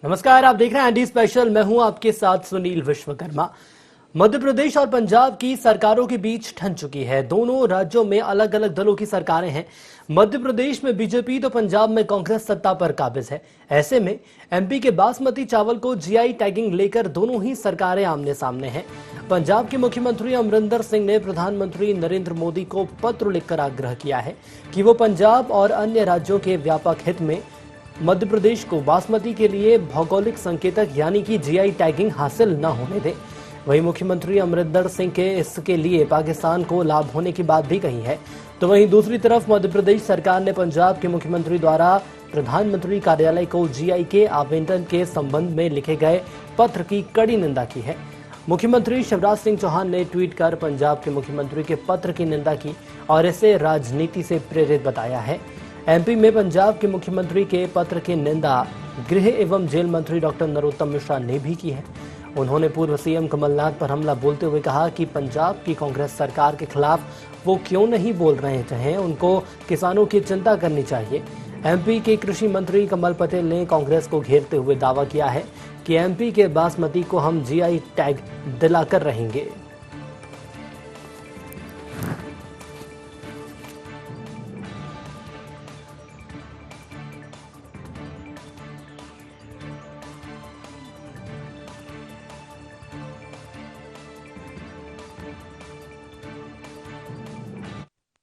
नमस्कार, आप देख रहे हैं एनडी स्पेशल। मैं हूं आपके साथ सुनील विश्वकर्मा। मध्य प्रदेश और पंजाब की सरकारों के बीच ठन चुकी है। दोनों राज्यों में अलग अलग दलों की सरकारें हैं। मध्य प्रदेश में बीजेपी तो पंजाब में कांग्रेस सत्ता पर काबिज है। ऐसे में एमपी के बासमती चावल को जीआई टैगिंग लेकर दोनों ही सरकारें आमने सामने हैं। पंजाब के मुख्यमंत्री अमरिंदर सिंह ने प्रधानमंत्री नरेंद्र मोदी को पत्र लिखकर आग्रह किया है कि वो पंजाब और अन्य राज्यों के व्यापक हित में मध्य प्रदेश को बासमती के लिए भौगोलिक संकेतक यानी कि जीआई टैगिंग हासिल न होने दें। वहीं मुख्यमंत्री अमरिंदर सिंह के इसके लिए पाकिस्तान को लाभ होने की बात भी कही है। तो वहीं दूसरी तरफ मध्य प्रदेश सरकार ने पंजाब के मुख्यमंत्री द्वारा प्रधानमंत्री कार्यालय को जीआई के आवंटन के संबंध में लिखे गए पत्र की कड़ी निंदा की है। मुख्यमंत्री शिवराज सिंह चौहान ने ट्वीट कर पंजाब के मुख्यमंत्री के पत्र की निंदा की और इसे राजनीति से प्रेरित बताया है। एमपी में पंजाब के मुख्यमंत्री के पत्र की निंदा गृह एवं जेल मंत्री डॉक्टर नरोत्तम मिश्रा ने भी की है। उन्होंने पूर्व सीएम कमलनाथ पर हमला बोलते हुए कहा कि पंजाब की कांग्रेस सरकार के खिलाफ वो क्यों नहीं बोल रहे हैं, उनको किसानों की चिंता करनी चाहिए। एमपी के कृषि मंत्री कमल पटेल ने कांग्रेस को घेरते हुए दावा किया है कि एमपी के बासमती को हम जीआई टैग दिलाकर रहेंगे।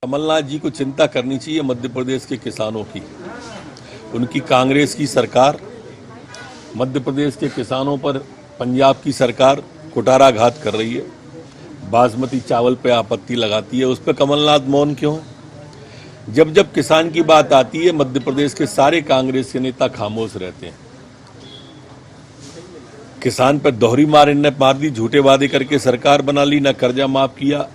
कमलनाथ जी को चिंता करनी चाहिए मध्य प्रदेश के किसानों की। उनकी कांग्रेस की सरकार मध्य प्रदेश के किसानों पर पंजाब की सरकार कुठाराघात कर रही है, बासमती चावल पे आपत्ति लगाती है। उस पर कमलनाथ मौन क्यों? जब जब किसान की बात आती है मध्य प्रदेश के सारे कांग्रेस के नेता खामोश रहते हैं। किसान पर दोहरी मार दी, झूठे वादे करके सरकार बना ली, न कर्जा माफ किया।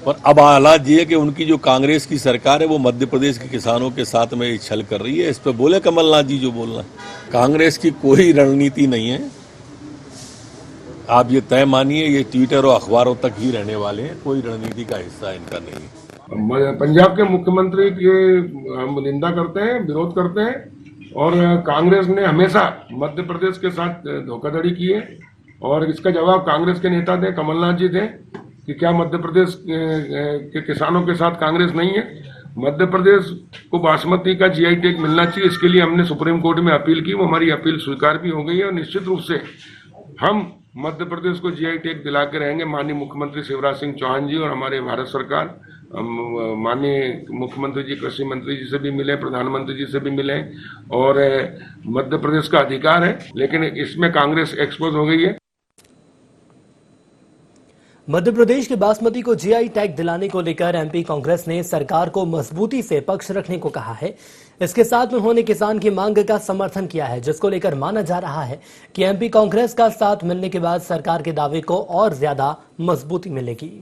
और अब हालात ये है कि उनकी जो कांग्रेस की सरकार है वो मध्य प्रदेश के किसानों के साथ में छल कर रही है। इस पर बोले कमलनाथ जी जो बोलना। कांग्रेस की कोई रणनीति नहीं है, आप ये तय मानिए, ये ट्विटर और अखबारों तक ही रहने वाले हैं, कोई रणनीति का हिस्सा इनका नहीं है। पंजाब के मुख्यमंत्री की हम निंदा करते हैं, विरोध करते हैं और कांग्रेस ने हमेशा मध्य प्रदेश के साथ धोखाधड़ी की है और इसका जवाब कांग्रेस के नेता थे, कमलनाथ जी थे कि क्या मध्य प्रदेश के किसानों के साथ कांग्रेस नहीं है। मध्य प्रदेश को बासमती का जीआई टैग मिलना चाहिए, इसके लिए हमने सुप्रीम कोर्ट में अपील की, वो हमारी अपील स्वीकार भी हो गई है और निश्चित रूप से हम मध्य प्रदेश को जीआई टैग दिला के रहेंगे। माननीय मुख्यमंत्री शिवराज सिंह चौहान जी और हमारे भारत सरकार माननीय मुख्यमंत्री जी कृषि मंत्री जी से भी मिले, प्रधानमंत्री जी से भी मिले और मध्य प्रदेश का अधिकार है, लेकिन इसमें कांग्रेस एक्सपोज हो गई है। मध्य प्रदेश के बासमती को जीआई टैग दिलाने को लेकर एमपी कांग्रेस ने सरकार को मजबूती से पक्ष रखने को कहा है। इसके साथ उन्होंने किसान की मांग का समर्थन किया है, जिसको लेकर माना जा रहा है कि एमपी कांग्रेस का साथ मिलने के बाद सरकार के दावे को और ज्यादा मजबूती मिलेगी।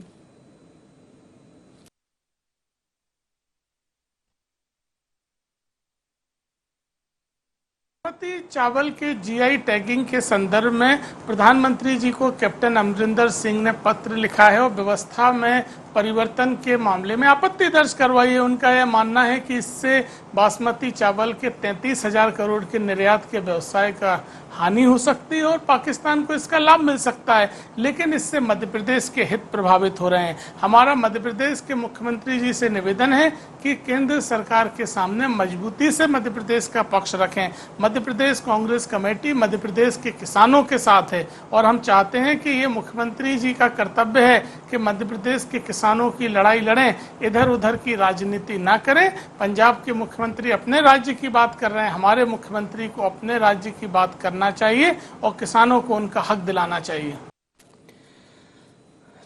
बासमती चावल के जीआई टैगिंग के संदर्भ में प्रधानमंत्री जी को कैप्टन अमरिंदर सिंह ने पत्र लिखा है और व्यवस्था में परिवर्तन के मामले में आपत्ति दर्ज करवाई है। उनका यह मानना है कि इससे बासमती चावल के 33,000 करोड़ के निर्यात के व्यवसाय का हानि हो सकती है और पाकिस्तान को इसका लाभ मिल सकता है, लेकिन इससे मध्य प्रदेश के हित प्रभावित हो रहे हैं। हमारा मध्य प्रदेश के मुख्यमंत्री जी से निवेदन है कि केंद्र सरकार के सामने मजबूती से मध्य प्रदेश का पक्ष रखें। मध्य प्रदेश कांग्रेस कमेटी मध्य प्रदेश के किसानों के साथ है और हम चाहते हैं कि ये मुख्यमंत्री जी का कर्तव्य है कि मध्य प्रदेश के किसानों की लड़ाई लड़ें, इधर उधर की राजनीति ना करें। पंजाब के मुख्यमंत्री अपने राज्य की बात कर रहे हैं, हमारे मुख्यमंत्री को अपने राज्य की बात करना चाहिए और किसानों को उनका हक दिलाना चाहिए।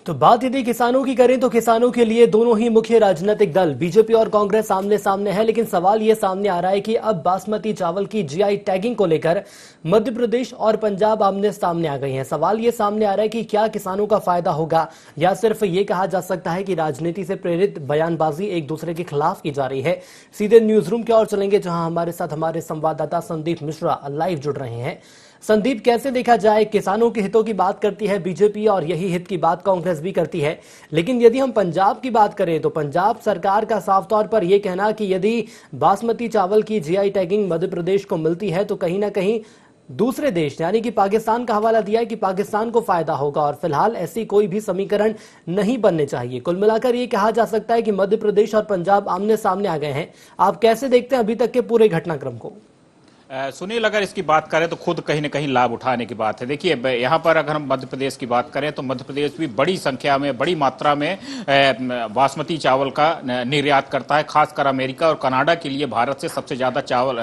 तो बात यदि किसानों की करें तो किसानों के लिए दोनों ही मुख्य राजनीतिक दल बीजेपी और कांग्रेस आमने सामने है, लेकिन सवाल यह सामने आ रहा है कि अब बासमती चावल की जीआई टैगिंग को लेकर मध्य प्रदेश और पंजाब आमने सामने आ गए हैं। सवाल यह सामने आ रहा है कि क्या किसानों का फायदा होगा या सिर्फ ये कहा जा सकता है कि राजनीति से प्रेरित बयानबाजी एक दूसरे के खिलाफ की जा रही है। सीधे न्यूज रूम की ओर चलेंगे, जहां हमारे साथ हमारे संवाददाता संदीप मिश्रा लाइव जुड़ रहे हैं। संदीप, कैसे देखा जाए? किसानों के हितों की बात करती है बीजेपी और यही हित की बात कांग्रेस भी करती है, लेकिन यदि हम पंजाब की बात करें तो पंजाब सरकार का साफ तौर पर यह कहना कि यदि बासमती चावल की जीआई टैगिंग मध्य प्रदेश को मिलती है तो कहीं ना कहीं दूसरे देश यानी कि पाकिस्तान का हवाला दिया है कि पाकिस्तान को फायदा होगा, और फिलहाल ऐसी कोई भी समीकरण नहीं बनने चाहिए। कुल मिलाकर यह कहा जा सकता है कि मध्य प्रदेश और पंजाब आमने सामने आ गए हैं। आप कैसे देखते हैं अभी तक के पूरे घटनाक्रम को? सुनील, अगर इसकी बात करें तो खुद कहीं ना कहीं लाभ उठाने की बात है। देखिए, यहाँ पर अगर हम मध्य प्रदेश की बात करें तो मध्य प्रदेश भी बड़ी संख्या में, बड़ी मात्रा में बासमती चावल का निर्यात करता है। खासकर अमेरिका और कनाडा के लिए भारत से सबसे ज्यादा चावल,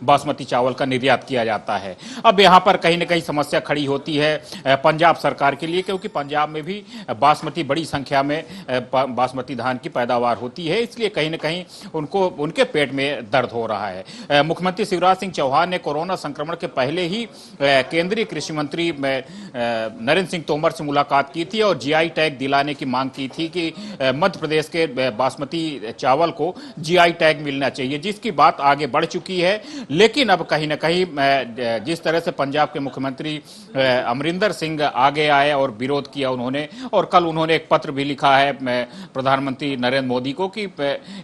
बासमती चावल का निर्यात किया जाता है। अब यहाँ पर कहीं ना कहीं समस्या खड़ी होती है पंजाब सरकार के लिए, क्योंकि पंजाब में भी बासमती, बड़ी संख्या में बासमती धान की पैदावार होती है, इसलिए कहीं ना कहीं उनको, उनके पेट में दर्द हो रहा है। मुख्यमंत्री शिवराज सिंह चौहान ने कोरोना संक्रमण के पहले ही केंद्रीय कृषि मंत्री नरेंद्र सिंह तोमर से मुलाकात की थी और जीआई टैग दिलाने की मांग की थी कि मध्य प्रदेश के बासमती चावल को जीआई टैग मिलना चाहिए, जिसकी बात आगे बढ़ चुकी है। लेकिन अब कहीं ना कहीं जिस तरह से पंजाब के मुख्यमंत्री अमरिंदर सिंह आगे आए और विरोध किया उन्होंने, और कल उन्होंने एक पत्र भी लिखा है प्रधानमंत्री नरेंद्र मोदी को कि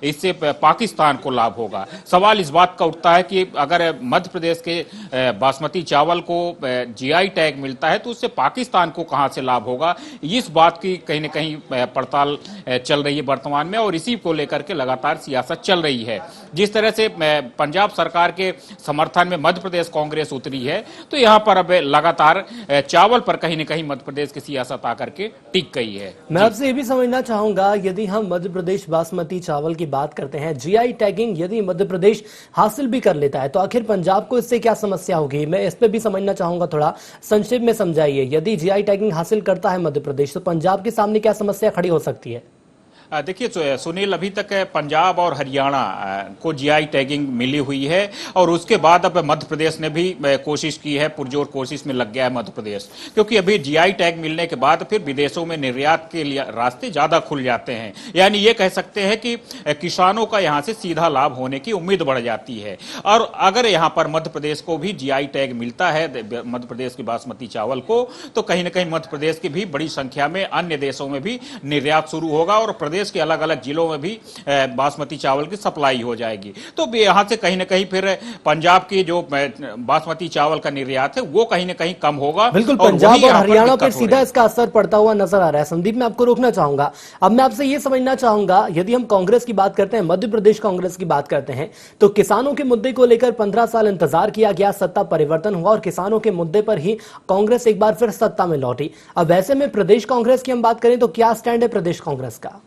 इससे पाकिस्तान को लाभ होगा। सवाल इस बात का उठता है कि अगर मध्य प्रदेश के बासमती चावल को जीआई टैग मिलता है तो उससे पाकिस्तान को कहां से लाभ होगा, इस बात की कहीं न कहीं पड़ताल चल रही है वर्तमान में, और इसी को लेकर के लगातार सियासत चल रही है। जिस तरह से पंजाब सरकार के समर्थन में मध्य प्रदेश कांग्रेस उतरी है, तो यहां पर अब लगातार चावल पर कहीं न कहीं मध्य प्रदेश की सियासत आकर के टिक गई है। मैं आपसे ये भी समझना चाहूंगा, यदि हम मध्य प्रदेश बासमती चावल की बात करते हैं, जीआई टैगिंग यदि मध्य प्रदेश हासिल भी कर लेता है तो आखिर पंजाब को इससे क्या समस्या होगी? मैं इस पे भी समझना चाहूंगा, थोड़ा संक्षेप में समझाइए। यदि जीआई टैगिंग हासिल करता है मध्य प्रदेश तो पंजाब के सामने क्या समस्या खड़ी हो सकती है? देखिए सुनील, अभी तक पंजाब और हरियाणा को जीआई टैगिंग मिली हुई है, और उसके बाद अब मध्य प्रदेश ने भी कोशिश की है, पुरजोर कोशिश में लग गया है मध्य प्रदेश, क्योंकि अभी जीआई टैग मिलने के बाद फिर विदेशों में निर्यात के लिए रास्ते ज्यादा खुल जाते हैं। यानी ये कह सकते हैं कि किसानों का यहाँ से सीधा लाभ होने की उम्मीद बढ़ जाती है। और अगर यहाँ पर मध्य प्रदेश को भी जीआई टैग मिलता है, मध्य प्रदेश की बासमती चावल को, तो कहीं ना कहीं मध्य प्रदेश की भी बड़ी संख्या में अन्य देशों में भी निर्यात शुरू होगा और प्रदेश के अलग अलग जिलों में भी बासमती चावल की सप्लाई हो जाएगी। तो यहां से कहीं ना कहीं फिर पंजाब की जो बासमती चावल का निर्यात है वो कहीं ना कहीं कम होगा। बिल्कुल, पंजाब और हरियाणा पर सीधा इसका असर पड़ता हुआ नजर आ रहा है। संदीप, मैं आपको रोकना चाहूंगा। अब मैं आपसे यह समझना चाहूंगा, यदि हम कांग्रेस की बात करते हैं, मध्य प्रदेश कांग्रेस की बात करते हैं, तो किसानों के मुद्दे को लेकर 15 साल इंतजार किया गया, सत्ता परिवर्तन हुआ और किसानों के मुद्दे पर ही कांग्रेस एक बार फिर सत्ता में लौटी। अब ऐसे में प्रदेश कांग्रेस की हम बात करें तो क्या स्टैंड है प्रदेश कांग्रेस का?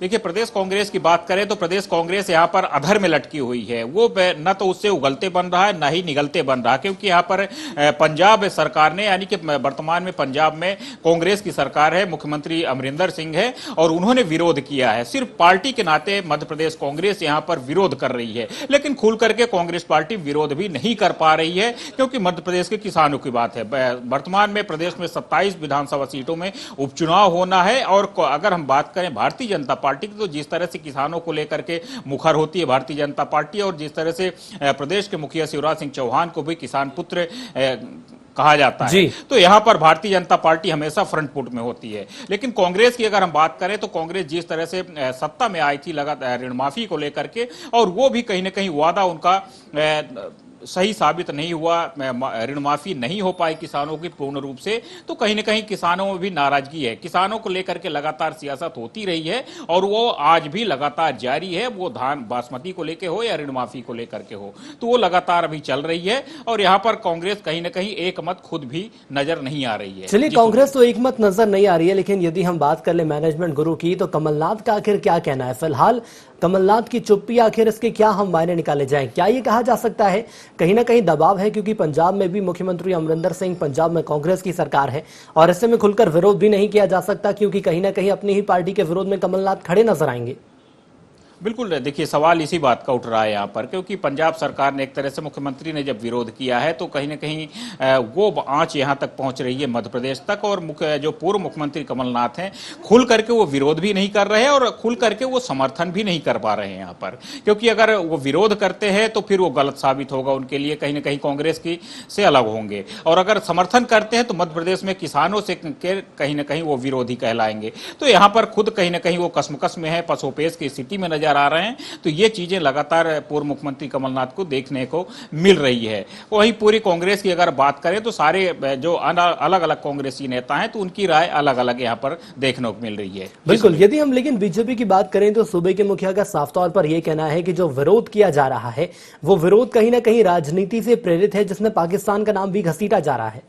देखिए, प्रदेश कांग्रेस की बात करें तो प्रदेश कांग्रेस यहाँ पर अधर में लटकी हुई है। वो न तो उससे उगलते बन रहा है, न ही निगलते बन रहा, क्योंकि यहाँ पर पंजाब सरकार ने, यानी कि वर्तमान में पंजाब में कांग्रेस की सरकार है, मुख्यमंत्री अमरिंदर सिंह है, और उन्होंने विरोध किया है। सिर्फ पार्टी के नाते मध्य प्रदेश कांग्रेस यहाँ पर विरोध कर रही है, लेकिन खुल करके कांग्रेस पार्टी विरोध भी नहीं कर पा रही है, क्योंकि मध्य प्रदेश के किसानों की बात है। वर्तमान में प्रदेश में 27 विधानसभा सीटों में उपचुनाव होना है, और अगर हम बात करें भारतीय जनता पार्टी की, तो जिस तरह से किसानों को लेकर के मुखर होती है भारतीय जनता पार्टी, और जिस तरह से प्रदेश के मुखिया शिवराज सिंह चौहान को भी किसान पुत्र कहा जाता है, तो यहां पर भारतीय जनता पार्टी हमेशा फ्रंट फुट में होती है। लेकिन कांग्रेस की अगर हम बात करें तो कांग्रेस जिस तरह से सत्ता में आई थी लगातार ऋण माफी को लेकर के, और वो भी कहीं ना कहीं वादा उनका सही साबित नहीं हुआ, ऋण माफी नहीं हो पाई किसानों की पूर्ण रूप से, तो कहीं ना कहीं किसानों में भी नाराजगी है। किसानों को लेकर के लगातार सियासत होती रही है, और वो आज भी लगातार जारी है। वो धान बासमती को लेकर हो या ऋण माफी को लेकर के हो, तो वो लगातार अभी चल रही है, और यहाँ पर कांग्रेस कहीं ना कहीं एक मत खुद भी नजर नहीं आ रही है। चलिए, कांग्रेस तो एक मत नजर नहीं आ रही है, लेकिन यदि हम बात कर ले मैनेजमेंट गुरु की, तो कमलनाथ का आखिर क्या कहना है? फिलहाल कमलनाथ की चुप्पी, आखिर इसके क्या हम मायने निकाले जाएं? क्या ये कहा जा सकता है कहीं ना कहीं दबाव है, क्योंकि पंजाब में भी मुख्यमंत्री अमरिंदर सिंह, पंजाब में कांग्रेस की सरकार है, और ऐसे में खुलकर विरोध भी नहीं किया जा सकता, क्योंकि कहीं ना कहीं अपनी ही पार्टी के विरोध में कमलनाथ खड़े नजर आएंगे। बिल्कुल, देखिए सवाल इसी बात का उठ रहा है यहाँ पर, क्योंकि पंजाब सरकार ने एक तरह से मुख्यमंत्री ने जब विरोध किया है तो कहीं न कहीं वो आंच यहाँ तक पहुंच रही है मध्य प्रदेश तक, और जो पूर्व मुख्यमंत्री कमलनाथ हैं खुल करके वो विरोध भी नहीं कर रहे हैं और खुल करके वो समर्थन भी नहीं कर पा रहे हैं यहाँ पर, क्योंकि अगर वो विरोध करते हैं तो फिर वो गलत साबित होगा उनके लिए, कहीं न कहीं कांग्रेस की से अलग होंगे, और अगर समर्थन करते हैं तो मध्य प्रदेश में किसानों से कहीं न कहीं वो विरोधी कहलाएंगे। तो यहाँ पर खुद कहीं न कहीं वो कसमकस में है, पसोपेश की स्थिति में नजर आ रहे हैं। तो ये चीजें लगातार पूर्व मुख्यमंत्री कमलनाथ को देखने को मिल रही है। वहीं पूरी कांग्रेस की अगर बात करें तो सारे जो अलग अलग कांग्रेसी नेता हैं तो उनकी राय अलग अलग यहाँ पर देखने को मिल रही है। बिल्कुल, यदि हम लेकिन बीजेपी की बात करें तो सूबे के मुखिया का साफ तौर पर यह कहना है कि जो विरोध किया जा रहा है वो विरोध कहीं ना कहीं राजनीति से प्रेरित है, जिसमें पाकिस्तान का नाम भी घसीटा जा रहा है।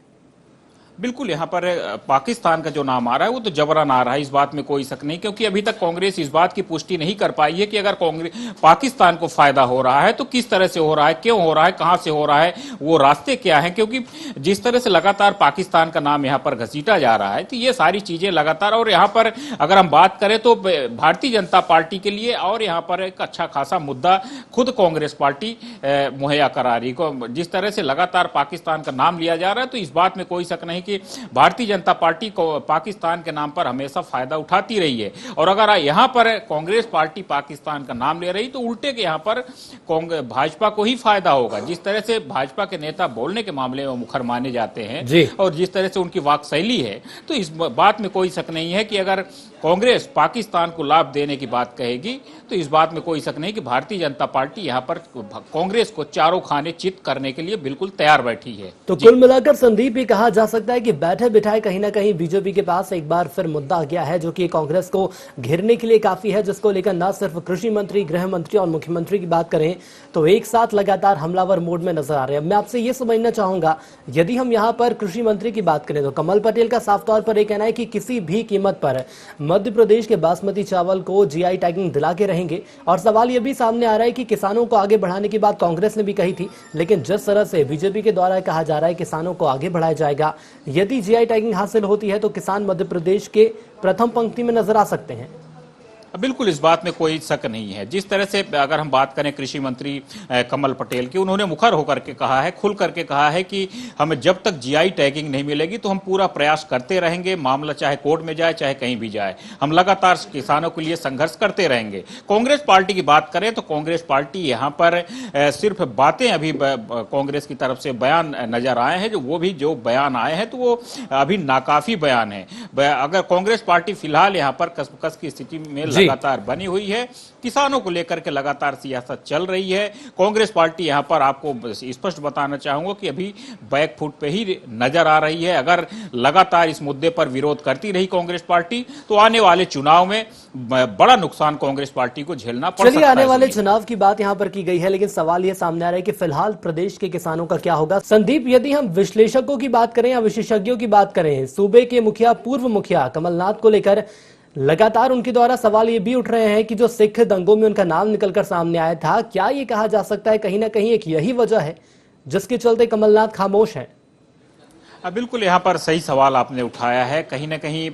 बिल्कुल, यहाँ पर पाकिस्तान का जो नाम आ रहा है वो तो जबरन आ रहा है, इस बात में कोई शक नहीं, क्योंकि अभी तक कांग्रेस इस बात की पुष्टि नहीं कर पाई है कि अगर कांग्रेस पाकिस्तान को फायदा हो रहा है तो किस तरह से हो रहा है, क्यों हो रहा है, कहां से हो रहा है, वो रास्ते क्या है, क्योंकि जिस तरह से लगातार पाकिस्तान का नाम यहाँ पर घसीटा जा रहा है तो ये सारी चीजें लगातार, और यहाँ पर अगर हम बात करें तो भारतीय जनता पार्टी के लिए और यहाँ पर एक अच्छा खासा मुद्दा खुद कांग्रेस पार्टी मुहैया करा रही को, जिस तरह से लगातार पाकिस्तान का नाम लिया जा रहा है तो इस बात में कोई शक नहीं कि भारतीय जनता पार्टी को पाकिस्तान के नाम पर हमेशा फायदा उठाती रही है, और अगर यहां पर कांग्रेस पार्टी पाकिस्तान का नाम ले रही तो उल्टे के यहां पर भाजपा को ही फायदा होगा। जिस तरह से भाजपा के नेता बोलने के मामले में मुखर माने जाते हैं और जिस तरह से उनकी वाक शैली है, तो इस बात में कोई शक नहीं है कि अगर कांग्रेस पाकिस्तान को लाभ देने की बात कहेगी तो इस बात में कोई शक नहीं कि भारतीय जनता पार्टी यहां पर कांग्रेस को चारों खाने चित करने के लिए बिल्कुल तैयार बैठी है। तो कुल मिलाकर संदीप, ये कहा जा सकता है कि बैठे बिठाए कहीं ना कहीं बीजेपी के पास एक बार फिर मुद्दा आ गया है जो कि कांग्रेस को घेरने के लिए काफी है, जिसको लेकर न सिर्फ कृषि मंत्री, गृह मंत्री और मुख्यमंत्री की बात करें तो एक साथ लगातार हमलावर मोड में नजर आ रहे हैं। मैं आपसे ये समझना चाहूंगा, यदि हम यहाँ पर कृषि मंत्री की बात करें तो कमल पटेल का साफ तौर पर यह कहना है कि किसी भी कीमत पर मध्य प्रदेश के बासमती चावल को जीआई टैगिंग दिला के रहेंगे, और सवाल यह भी सामने आ रहा है कि किसानों को आगे बढ़ाने की बात कांग्रेस ने भी कही थी, लेकिन जिस तरह से बीजेपी के द्वारा कहा जा रहा है किसानों को आगे बढ़ाया जाएगा, यदि जीआई टैगिंग हासिल होती है तो किसान मध्य प्रदेश के प्रथम पंक्ति में नजर आ सकते हैं। बिल्कुल, इस बात में कोई शक नहीं है। जिस तरह से अगर हम बात करें कृषि मंत्री कमल पटेल की, उन्होंने मुखर होकर के कहा है, खुल करके कहा है कि हमें जब तक जीआई टैगिंग नहीं मिलेगी तो हम पूरा प्रयास करते रहेंगे, मामला चाहे कोर्ट में जाए चाहे कहीं भी जाए, हम लगातार किसानों के लिए संघर्ष करते रहेंगे। कांग्रेस पार्टी की बात करें तो कांग्रेस पार्टी यहाँ पर सिर्फ बातें, अभी कांग्रेस की तरफ से बयान नजर आए हैं, जो बयान आए हैं तो वो अभी नाकाफी बयान है। अगर कांग्रेस पार्टी फिलहाल यहाँ पर कसमकस की स्थिति में लगातार बनी हुई है, किसानों को लेकर के लगातार सियासत चल रही है। कांग्रेस पार्टी यहां पर आपको स्पष्ट बताना चाहूंगा कि अभी बैक फुट पे ही नजर आ रही है। अगर लगातार इस मुद्दे पर विरोध करती रही कांग्रेस पार्टी तो आने वाले चुनाव में बड़ा नुकसान कांग्रेस पार्टी को झेलना पड़ सकता है। चलिए, आने वाले चुनाव की बात यहां पर की गई है, लेकिन सवाल यह सामने आ रहा है कि फिलहाल प्रदेश के किसानों का क्या होगा। संदीप, यदि हम विश्लेषकों की बात करें या विशेषज्ञों की बात करें, सूबे के मुखिया, पूर्व मुखिया कमलनाथ को लेकर लगातार उनके द्वारा सवाल ये भी उठ रहे हैं कि जो सिख दंगों में उनका नाम निकलकर सामने आया था, क्या ये कहा जा सकता है कहीं ना कहीं एक यही वजह है जिसके चलते कमलनाथ खामोश हैं? बिल्कुल, यहाँ पर सही सवाल आपने उठाया है। कहीं ना कहीं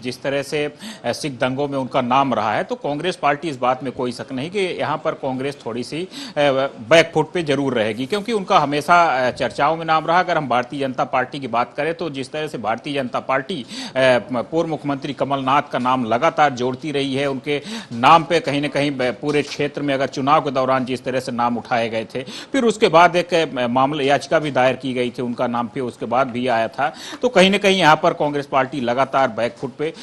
जिस तरह से सिख दंगों में उनका नाम रहा है तो कांग्रेस पार्टी, इस बात में कोई शक नहीं कि यहाँ पर कांग्रेस थोड़ी सी बैकफुट पे जरूर रहेगी, क्योंकि उनका हमेशा चर्चाओं में नाम रहा। अगर हम भारतीय जनता पार्टी की बात करें तो जिस तरह से भारतीय जनता पार्टी पूर्व मुख्यमंत्री कमलनाथ का नाम लगातार जोड़ती रही है, उनके नाम पे कहीं ना कहीं पूरे क्षेत्र में अगर चुनाव के दौरान जिस तरह से नाम उठाए गए थे, फिर उसके बाद एक मामला, याचिका भी दायर की गई थी उनका नाम पे, उसके बाद भी आया था, तो कहीं ना कहीं यहां पर कांग्रेस पार्टी लगातार बैकफुट पे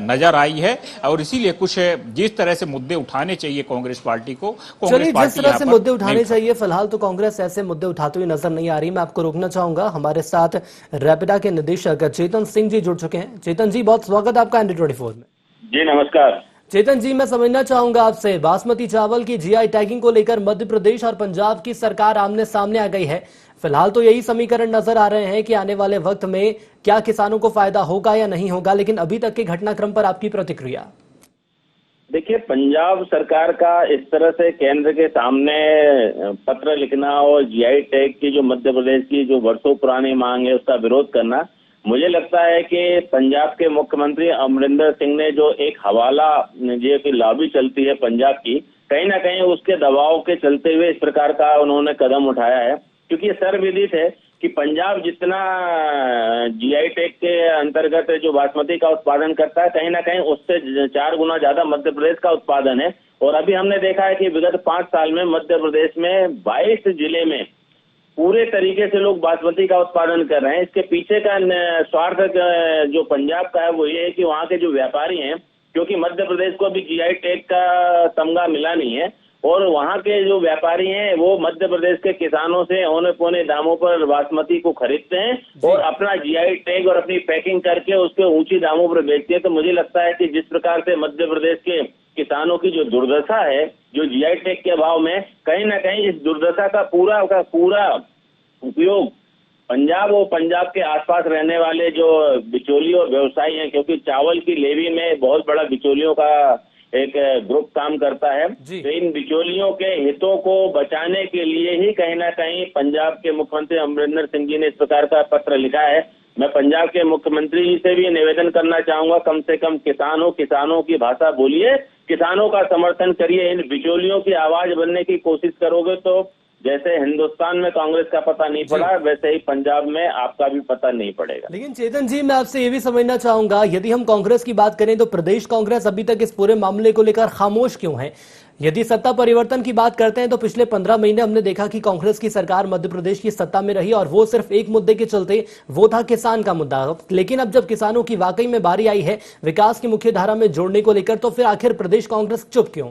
नजर आई है। और इसीलिए कुछ जिस तरह से मुद्दे उठाने चाहिए कांग्रेस पार्टी को, चलिए, जिस तरह से मुद्दे उठाने चाहिए फिलहाल तो कांग्रेस ऐसे मुद्दे उठाते हुए नजर नहीं आ रही। मैं आपको रोकना चाहूंगा, हमारे साथ रैपिडा के निदेशक चेतन सिंह जी जुड़ चुके हैं। चेतन जी, बहुत स्वागत है आपका ND24 में। जी नमस्कार। चेतन जी, मैं समझना चाहूंगा आपसे, बासमती चावल की जीआई टैगिंग को लेकर मध्य प्रदेश और पंजाब की सरकार आमने सामने आ गई है। फिलहाल तो यही समीकरण नजर आ रहे हैं कि आने वाले वक्त में क्या किसानों को फायदा होगा या नहीं होगा, लेकिन अभी तक के घटनाक्रम पर आपकी प्रतिक्रिया? देखिए, पंजाब सरकार का इस तरह से केंद्र के सामने पत्र लिखना और जीआई टैग की जो मध्य प्रदेश की जो वर्षों पुरानी मांग है उसका विरोध करना, मुझे लगता है कि पंजाब के मुख्यमंत्री अमरिंदर सिंह ने जो एक हवाला, जो कि लॉबी चलती है पंजाब की, कहीं ना कहीं उसके दबाव के चलते हुए इस प्रकार का उन्होंने कदम उठाया है, क्योंकि ये सर्वविदित है कि पंजाब जितना जीआई टैग के अंतर्गत जो बासमती का उत्पादन करता है, कहीं ना कहीं उससे 4 गुना ज्यादा मध्य प्रदेश का उत्पादन है। और अभी हमने देखा है कि विगत 5 साल में मध्य प्रदेश में 22 जिले में पूरे तरीके से लोग बासमती का उत्पादन कर रहे हैं। इसके पीछे का स्वार्थ जो पंजाब का है वो ये है कि वहाँ के जो व्यापारी हैं, क्योंकि मध्य प्रदेश को अभी जीआई टैग का तमगा मिला नहीं है, और वहाँ के जो व्यापारी हैं वो मध्य प्रदेश के किसानों से औने पौने दामों पर बासमती को खरीदते हैं और अपना जीआई टैग और अपनी पैकिंग करके उसके ऊंची दामों पर बेचते हैं। तो मुझे लगता है कि जिस प्रकार से मध्य प्रदेश के किसानों की जो दुर्दशा है, जो जीआई टैग के अभाव में, कहीं ना कहीं इस दुर्दशा का पूरा उपयोग पंजाब और पंजाब के आसपास रहने वाले जो बिचौली और व्यवसायी हैं, क्योंकि चावल की लेवी में बहुत बड़ा बिचौलियों का एक ग्रुप काम करता है, तो इन बिचौलियों के हितों को बचाने के लिए ही कहीं ना कहीं पंजाब के मुख्यमंत्री अमरिंदर सिंह जी ने इस प्रकार का पत्र लिखा है। मैं पंजाब के मुख्यमंत्री जी से भी निवेदन करना चाहूंगा, कम से कम किसानों की भाषा बोलिए, किसानों का समर्थन करिए। इन बिचौलियों की आवाज बनने की कोशिश करोगे तो जैसे हिंदुस्तान में कांग्रेस का पता नहीं पड़ा, वैसे ही पंजाब में आपका भी पता नहीं पड़ेगा। लेकिन चेतन जी, मैं आपसे ये भी समझना चाहूंगा, यदि हम कांग्रेस की बात करें तो प्रदेश कांग्रेस अभी तक इस पूरे मामले को लेकर खामोश क्यों है? यदि सत्ता परिवर्तन की बात करते हैं तो पिछले 15 महीने हमने देखा कि कांग्रेस की सरकार मध्य प्रदेश की सत्ता में रही और वो सिर्फ एक मुद्दे के चलते, वो था किसान का मुद्दा। लेकिन अब जब किसानों की वाकई में बारी आई है विकास की मुख्य धारा में जोड़ने को लेकर, तो फिर आखिर प्रदेश कांग्रेस चुप क्यों?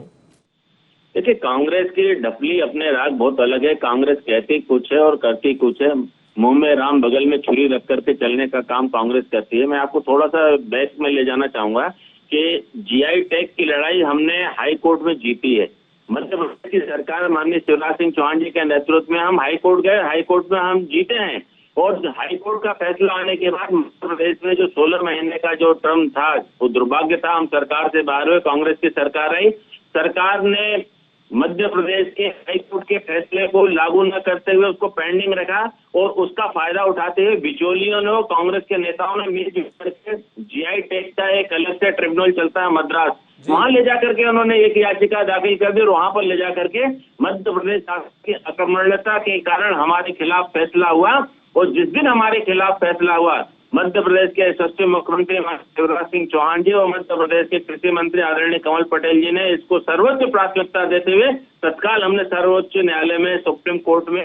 देखिए, कांग्रेस की ढपली अपने राग बहुत अलग है। कांग्रेस कहती कुछ है और करती कुछ है। मुंह में राम बगल में छुरी रख करके चलने का काम कांग्रेस करती है। मैं आपको थोड़ा सा बैक में ले जाना चाहूंगा कि जीआई टैग की लड़ाई हमने हाई कोर्ट में जीती है। मध्य प्रदेश की सरकार माननीय शिवराज सिंह चौहान जी के नेतृत्व में हम हाई कोर्ट गए, हाई कोर्ट में हम जीते हैं, और हाई कोर्ट का फैसला आने के बाद मध्य प्रदेश में जो 16 महीने का जो टर्म था वो दुर्भाग्य था। हम सरकार से बाहर हुए, कांग्रेस की सरकार आई। सरकार ने मध्य प्रदेश के हाईकोर्ट के फैसले को लागू न करते हुए उसको पेंडिंग रखा, और उसका फायदा उठाते हुए बिचौलियों ने, कांग्रेस के नेताओं ने मिलजुल करके जीआई टैग का एक अलग से ट्रिब्यूनल चलता है मद्रास, वहां ले जाकर के उन्होंने एक याचिका दाखिल कर दी और वहां पर ले जाकर के मध्य प्रदेश की अकर्मण्यता के कारण हमारे खिलाफ फैसला हुआ। और जिस दिन हमारे खिलाफ फैसला हुआ, मध्य प्रदेश के यशस्वी मुख्यमंत्री शिवराज सिंह चौहान जी और मध्य प्रदेश के कृषि मंत्री आदरणीय कमल पटेल जी ने इसको सर्वोच्च प्राथमिकता देते हुए तत्काल हमने सर्वोच्च न्यायालय में, सुप्रीम कोर्ट में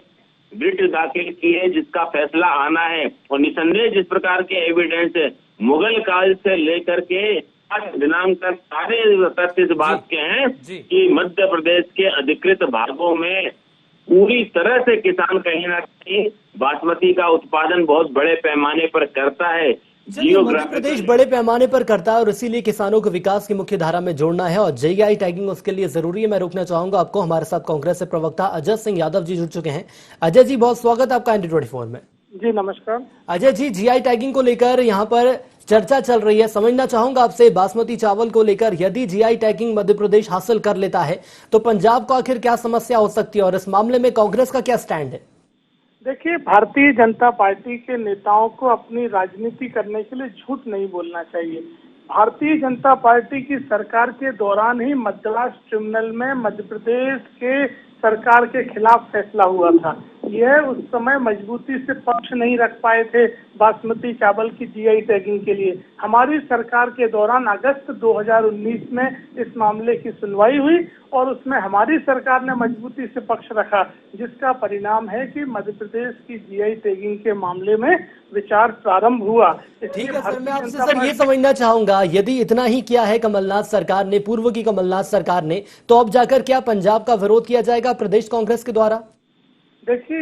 रिट दाखिल की है, जिसका फैसला आना है। और निसंदेह जिस प्रकार के एविडेंस है, मुगल काल से लेकर के आज दिनांक तक सारे तथ्य इस बात के हैं कि मध्य प्रदेश के अधिकृत भागों में पूरी तरह से किसान कहीं ना कहीं बासमती का उत्पादन बहुत बड़े पैमाने पर करता है। मध्य प्रदेश बड़े पैमाने पर करता है और इसीलिए किसानों को विकास की मुख्य धारा में जोड़ना है और जीआई टैगिंग उसके लिए जरूरी है। मैं रोकना चाहूंगा आपको। हमारे साथ कांग्रेस से प्रवक्ता अजय सिंह यादव जी जुड़ चुके हैं। अजय जी, बहुत स्वागत है आपका ND24 में। जी नमस्कार। अजय जी, जीआई टैगिंग को लेकर यहाँ पर चर्चा चल रही है, समझना चाहूंगा आपसे बासमती चावल को लेकर, यदि जीआई टैगिंग मध्य प्रदेश हासिल कर लेता है तो पंजाब को आखिर क्या समस्या हो सकती है और इस मामले में कांग्रेस का क्या स्टैंड है? देखिए, भारतीय जनता पार्टी के नेताओं को अपनी राजनीति करने के लिए झूठ नहीं बोलना चाहिए। भारतीय जनता पार्टी की सरकार के दौरान ही मद्रास ट्रिब्यूनल में मध्य प्रदेश के सरकार के खिलाफ फैसला हुआ था। यह उस समय मजबूती से पक्ष नहीं रख पाए थे बासमती चावल की जीआई टैगिंग के लिए। हमारी सरकार के दौरान अगस्त 2019 में इस मामले की सुनवाई हुई और उसमें हमारी सरकार ने मजबूती से पक्ष रखा, जिसका परिणाम है कि मध्य प्रदेश की जीआई टैगिंग के मामले में विचार प्रारंभ हुआ। ठीक है सर, मैं आपसे सर ये समझना चाहूंगा, यदि इतना ही किया है कमलनाथ सरकार ने, पूर्व की कमलनाथ सरकार ने, तो अब जाकर क्या पंजाब का विरोध किया जाएगा प्रदेश कांग्रेस के द्वारा? देखिए,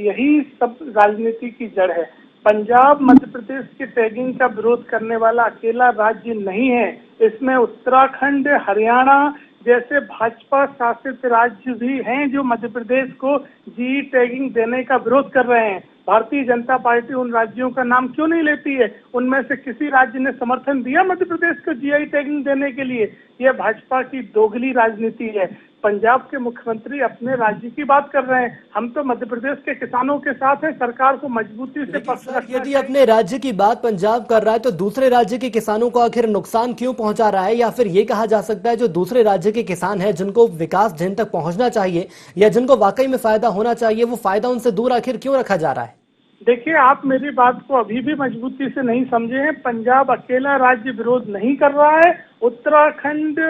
यही सब राजनीति की जड़ है। पंजाब मध्य प्रदेश के टैगिंग का विरोध करने वाला अकेला राज्य नहीं है। इसमें उत्तराखंड, हरियाणा जैसे भाजपा शासित राज्य भी हैं जो मध्य प्रदेश को जीआई टैगिंग देने का विरोध कर रहे हैं। भारतीय जनता पार्टी उन राज्यों का नाम क्यों नहीं लेती है? उनमें से किसी राज्य ने समर्थन दिया मध्य प्रदेश को जीआई टैगिंग देने के लिए? यह भाजपा की दोगली राजनीति है। पंजाब के मुख्यमंत्री अपने राज्य की बात कर रहे हैं। हम तो मध्य प्रदेश के किसानों के साथ हैं, सरकार को मजबूती से पक्ष सर, रखना यदि चाहिए। अपने राज्य की बात पंजाब कर रहा है तो दूसरे राज्य के किसानों को आखिर नुकसान क्यों पहुंचा रहा है? या फिर ये कहा जा सकता है जो दूसरे राज्य के किसान हैं जिनको विकास जिन तक पहुंचना चाहिए या जिनको वाकई में फायदा होना चाहिए, वो फायदा उनसे दूर आखिर क्यों रखा जा रहा है? देखिए, आप मेरी बात को अभी भी मजबूती से नहीं समझे हैं। पंजाब अकेला राज्य विरोध नहीं कर रहा है। उत्तराखंड,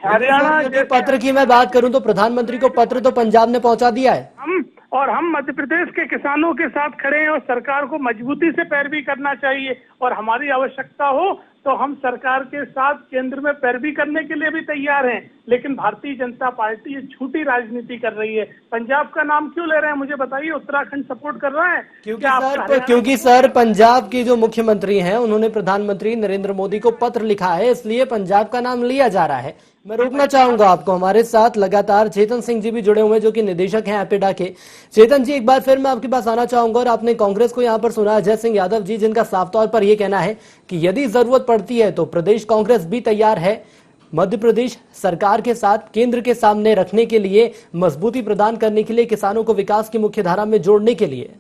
हरियाणा यदि पत्र की मैं बात करूं तो प्रधानमंत्री को पत्र तो पंजाब ने पहुंचा दिया है। हम मध्य प्रदेश के किसानों के साथ खड़े हैं और सरकार को मजबूती से पैरवी करना चाहिए। और हमारी आवश्यकता हो तो हम सरकार के साथ केंद्र में पैरवी करने के लिए भी तैयार हैं। लेकिन भारतीय जनता पार्टी ये झूठी राजनीति कर रही है। पंजाब का नाम क्यों ले रहे हैं मुझे बताइए? उत्तराखंड सपोर्ट कर रहा है क्योंकि सर पंजाब के जो मुख्यमंत्री हैं उन्होंने प्रधानमंत्री नरेंद्र मोदी को पत्र लिखा है, इसलिए पंजाब का नाम लिया जा रहा है। मैं रोकना चाहूंगा आपको, हमारे साथ लगातार चेतन सिंह जी भी जुड़े हुए हैं जो कि निदेशक हैं एपेडा के। चेतन जी, एक बार फिर मैं आपके पास आना चाहूंगा और आपने कांग्रेस को यहाँ पर सुना अजय सिंह यादव जी, जिनका साफ तौर पर यह कहना है कि यदि जरूरत पड़ती है तो प्रदेश कांग्रेस भी तैयार है मध्य प्रदेश सरकार के साथ केंद्र के सामने रखने के लिए, मजबूती प्रदान करने के लिए, किसानों को विकास की मुख्य धारा में जोड़ने के लिए।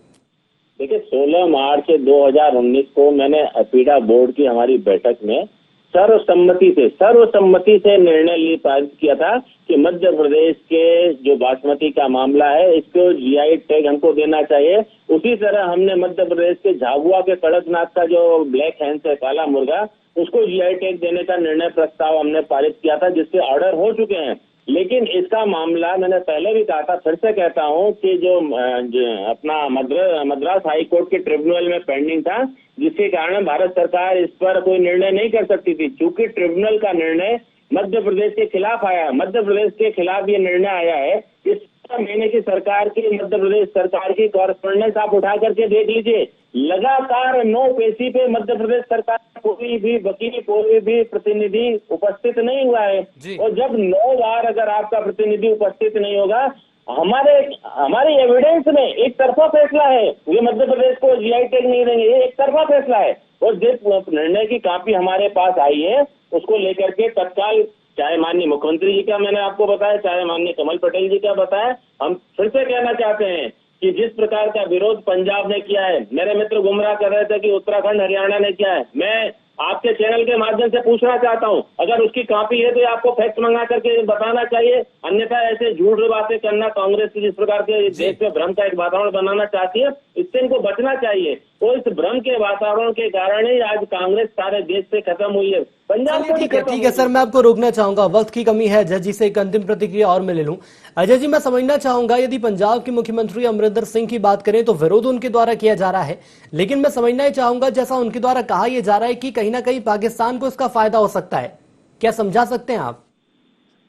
देखिए, 16 मार्च 2019 को मैंने एपीडा बोर्ड की हमारी बैठक में सर्वसम्मति से निर्णय पारित किया था कि मध्य प्रदेश के जो बासमती का मामला है इसको जीआई टैग हमको देना चाहिए। उसी तरह हमने मध्य प्रदेश के झाबुआ के कड़कनाथ का जो ब्लैक हैंस है, काला मुर्गा, उसको जीआई टैग देने का निर्णय प्रस्ताव हमने पारित किया था, जिसके ऑर्डर हो चुके हैं। लेकिन इसका मामला मैंने पहले भी कहा था, फिर से कहता हूं कि जो अपना मद्रास हाई कोर्ट के ट्रिब्यूनल में पेंडिंग था, जिसके कारण भारत सरकार इस पर कोई निर्णय नहीं कर सकती थी। चूंकि ट्रिब्यूनल का निर्णय मध्य प्रदेश के खिलाफ आया, मध्य प्रदेश के खिलाफ ये निर्णय आया है। इस महीने की सरकार की, मध्य प्रदेश सरकार की कॉरेस्पॉन्डेंस आप उठा करके देख लीजिए। लगातार 9 पेशी पे मध्य प्रदेश सरकार कोई भी वकील, कोई भी प्रतिनिधि उपस्थित नहीं हुआ है। और जब 9 बार अगर आपका प्रतिनिधि उपस्थित नहीं होगा, हमारे एविडेंस में एक तरफा फैसला है, ये मध्य प्रदेश को जीआई टैग नहीं देंगे, ये एक तरफा फैसला है। और जिस निर्णय की कॉपी हमारे पास आई है उसको लेकर के तत्काल, चाहे माननीय मुख्यमंत्री जी का मैंने आपको बताया, चाहे माननीय कमल पटेल जी का बताया, हम फिर से कहना चाहते हैं कि जिस प्रकार का विरोध पंजाब ने किया है, मेरे मित्र गुमराह कर रहे थे कि उत्तराखंड हरियाणा ने किया है, मैं आपके चैनल के माध्यम से पूछना चाहता हूं, अगर उसकी कॉपी है तो आपको फैक्ट मंगा करके बताना चाहिए। अन्यथा ऐसे झूठ बातें करना, कांग्रेस की जिस प्रकार के देश में भ्रम का एक वातावरण बनाना चाहती है, इससे इनको बचना चाहिए। तो इस भ्रम के वातावरण के कारण ही आज कांग्रेस सारे देश से खत्म हुई है। पंजाब ठीक है सर, मैं आपको रोकना चाहूंगा, वक्त की कमी है। अजय जी से एक अंतिम प्रतिक्रिया और मैं ले लूं। अजय जी, मैं समझना चाहूंगा यदि पंजाब के मुख्यमंत्री अमरिंदर सिंह की बात करें तो विरोध उनके द्वारा किया जा रहा है, लेकिन मैं समझना ही चाहूंगा जैसा उनके द्वारा कहा यह जा रहा है कि कहीं ना कहीं पाकिस्तान को इसका फायदा हो सकता है, क्या समझा सकते हैं आप?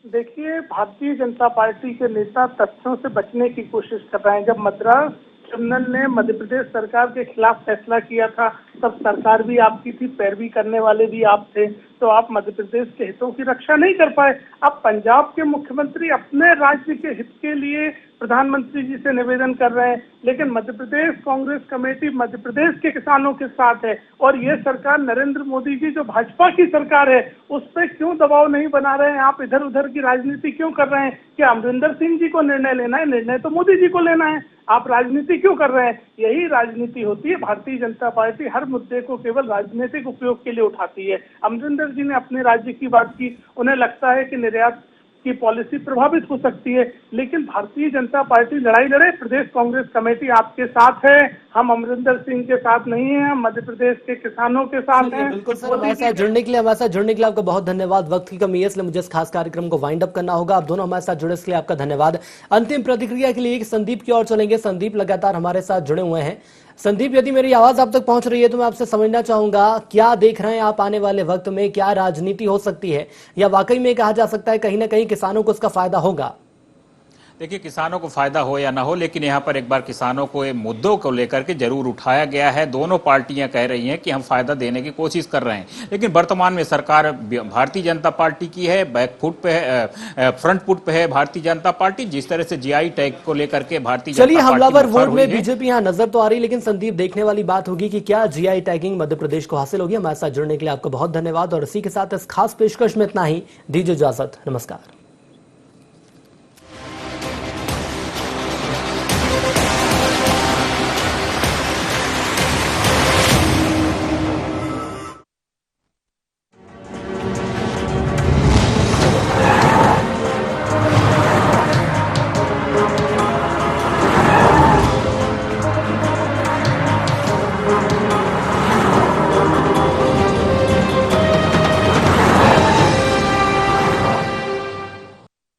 देखिए, भारतीय जनता पार्टी के नेता तथ्यों से बचने की कोशिश कर रहे हैं। जब मद्रास ट्रिब्यूनल ने मध्य प्रदेश सरकार के खिलाफ फैसला किया था तब सरकार भी आपकी थी, पैरवी करने वाले भी आप थे, तो आप मध्य प्रदेश के हितों की रक्षा नहीं कर पाए। अब पंजाब के मुख्यमंत्री अपने राज्य के हित के लिए प्रधानमंत्री जी से निवेदन कर रहे हैं, लेकिन मध्य प्रदेश कांग्रेस कमेटी मध्य प्रदेश के किसानों के साथ है। और ये सरकार नरेंद्र मोदी जी जो भाजपा की सरकार है उस पर क्यों दबाव नहीं बना रहे हैं? आप इधर उधर की राजनीति क्यों कर रहे हैं? क्या अमरिंदर सिंह जी को निर्णय लेना है? निर्णय तो मोदी जी को लेना है। आप राजनीति क्यों कर रहे हैं? यही राजनीति होती है। भारतीय जनता पार्टी हर मुद्दे को केवल राजनीतिक उपयोग के लिए उठाती है। अमरिंदर जी ने अपने राज्य की बात की, उन्हें लगता है कि निर्यात की पॉलिसी प्रभावित हो सकती है, लेकिन भारतीय जनता पार्टी लड़ाई लड़े, प्रदेश कांग्रेस कमेटी आपके साथ है। हम अमरिंदर सिंह के साथ नहीं है, हम मध्य प्रदेश के किसानों के साथ हैं। बिल्कुल सर, हमारे साथ जुड़ने के लिए आपका बहुत धन्यवाद। वक्त की कमी है इसलिए मुझे इस खास कार्यक्रम को वाइंड अप करना होगा। आप दोनों हमारे साथ जुड़े इसके लिए आपका धन्यवाद। अंतिम प्रतिक्रिया के लिए संदीप की ओर चलेंगे। संदीप लगातार हमारे साथ जुड़े हुए हैं। संदीप, यदि मेरी आवाज आप तक पहुंच रही है तो मैं आपसे समझना चाहूंगा, क्या देख रहे हैं आप आने वाले वक्त में? क्या राजनीति हो सकती है या वाकई में कहा जा सकता है कहीं ना कहीं किसानों को इसका फायदा होगा? देखिए, किसानों को फायदा हो या ना हो, लेकिन यहाँ पर एक बार किसानों को ये मुद्दों को लेकर के जरूर उठाया गया है। दोनों पार्टियां कह रही हैं कि हम फायदा देने की कोशिश कर रहे हैं, लेकिन वर्तमान में सरकार भारतीय जनता पार्टी की है, बैक फुट पे है, फ्रंट फुट पे है भारतीय जनता पार्टी। जिस तरह से जीआई टैग को लेकर के भारतीय चलिए, हमलावर वोट में बीजेपी यहाँ नजर तो आ रही, लेकिन संदीप, देखने वाली बात होगी कि क्या जीआई टैगिंग मध्य प्रदेश को हासिल होगी। हमारे साथ जुड़ने के लिए आपका बहुत धन्यवाद और इसी के साथ इस खास पेशकश में इतना ही। दीजिए इजाजत, नमस्कार।